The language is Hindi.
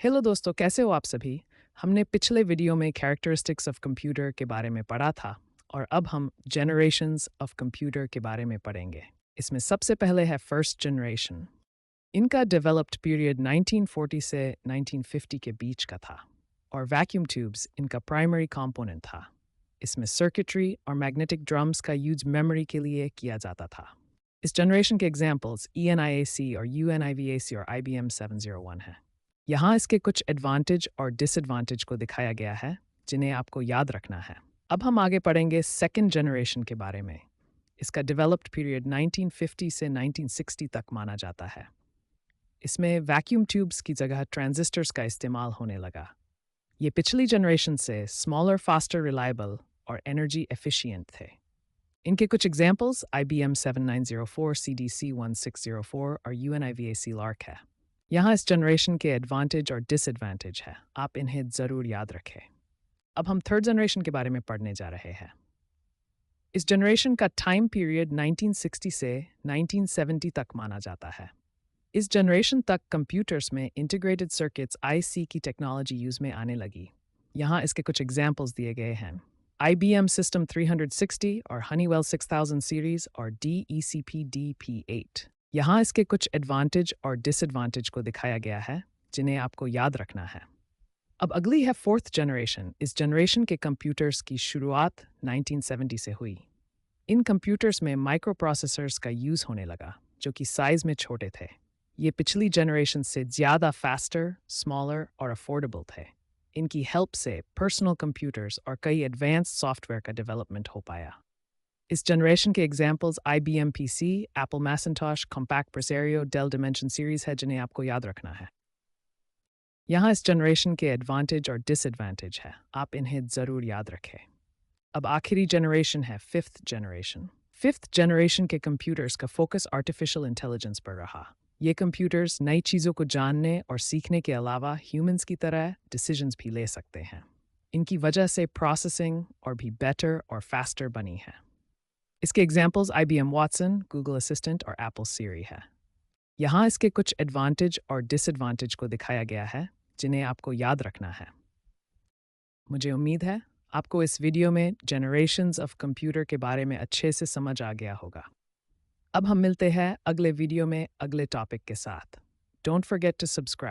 हेलो दोस्तों, कैसे हो आप सभी। हमने पिछले वीडियो में कैरेक्टरिस्टिक्स ऑफ कंप्यूटर के बारे में पढ़ा था और अब हम जनरेशंस ऑफ कंप्यूटर के बारे में पढ़ेंगे। इसमें सबसे पहले है फर्स्ट जनरेशन। इनका डेवलप्ड पीरियड 1940 से 1950 के बीच का था और वैक्यूम ट्यूब्स इनका प्राइमरी कंपोनेंट था। इसमें सर्किटरी और मैग्नेटिक ड्रम्स का यूज मेमोरी के लिए किया जाता था। इस जनरेशन के एग्जाम्पल्स ENIAC और UNIVAC और IBM 701 हैं। यहाँ इसके कुछ एडवांटेज और डिसएडवांटेज को दिखाया गया है जिन्हें आपको याद रखना है। अब हम आगे पढ़ेंगे सेकेंड जनरेशन के बारे में। इसका डेवलप्ड पीरियड 1950 से 1960 तक माना जाता है। इसमें वैक्यूम ट्यूब्स की जगह ट्रांजिस्टर्स का इस्तेमाल होने लगा। ये पिछली जनरेशन से स्मॉलर, फास्टर, रिलायबल और एनर्जी एफिशिएंट थे। इनके कुछ एग्जाम्पल्स IBM 7904, CDC 1604 और UNIVAC LARC है। यहाँ इस जनरेशन के एडवांटेज और डिसएडवांटेज है, आप इन्हें ज़रूर याद रखें। अब हम थर्ड जनरेशन के बारे में पढ़ने जा रहे हैं। इस जनरेशन का टाइम पीरियड 1960 से 1970 तक माना जाता है। इस जनरेशन तक कंप्यूटर्स में इंटीग्रेटेड सर्किट्स IC की टेक्नोलॉजी यूज में आने लगी। यहाँ इसके कुछ एग्जाम्पल्स दिए गए हैं। IBM System 360 और Honeywell 6000 सीरीज और DECP DP8। यहाँ इसके कुछ एडवांटेज और डिसएडवांटेज को दिखाया गया है जिन्हें आपको याद रखना है। अब अगली है फोर्थ जनरेशन। इस जनरेशन के कंप्यूटर्स की शुरुआत 1970 से हुई। इन कंप्यूटर्स में माइक्रो प्रोसेसर्स का यूज़ होने लगा जो कि साइज में छोटे थे। ये पिछली जनरेशन से ज़्यादा फास्टर, स्मॉलर और अफोर्डेबल थे। इनकी हेल्प से पर्सनल कंप्यूटर्स और कई एडवांस्ड सॉफ्टवेयर का डेवलपमेंट हो पाया। इस जनरेशन के examples IBM PC, Apple Macintosh, Compaq Presario, Dell Dimension series है जिन्हें आपको याद रखना है। यहाँ इस जनरेशन के एडवांटेज और डिसएडवांटेज है, आप इन्हें ज़रूर याद रखें। अब आखिरी जनरेशन है फिफ्थ जनरेशन। फिफ्थ जनरेशन के कंप्यूटर्स का फोकस आर्टिफिशियल इंटेलिजेंस पर रहा। ये कंप्यूटर्स नई चीज़ों को जानने और सीखने के अलावा ह्यूमंस की तरह डिसीजंस भी ले सकते हैं। इनकी वजह से प्रोसेसिंग और भी बेटर और फास्टर बनी है। इसके examples IBM Watson, Google Assistant और Apple Siri है। यहाँ इसके कुछ एडवांटेज और डिसएडवांटेज को दिखाया गया है जिन्हें आपको याद रखना है। मुझे उम्मीद है आपको इस वीडियो में जनरेशंस ऑफ कंप्यूटर के बारे में अच्छे से समझ आ गया होगा। अब हम मिलते हैं अगले वीडियो में अगले टॉपिक के साथ। Don't forget to subscribe.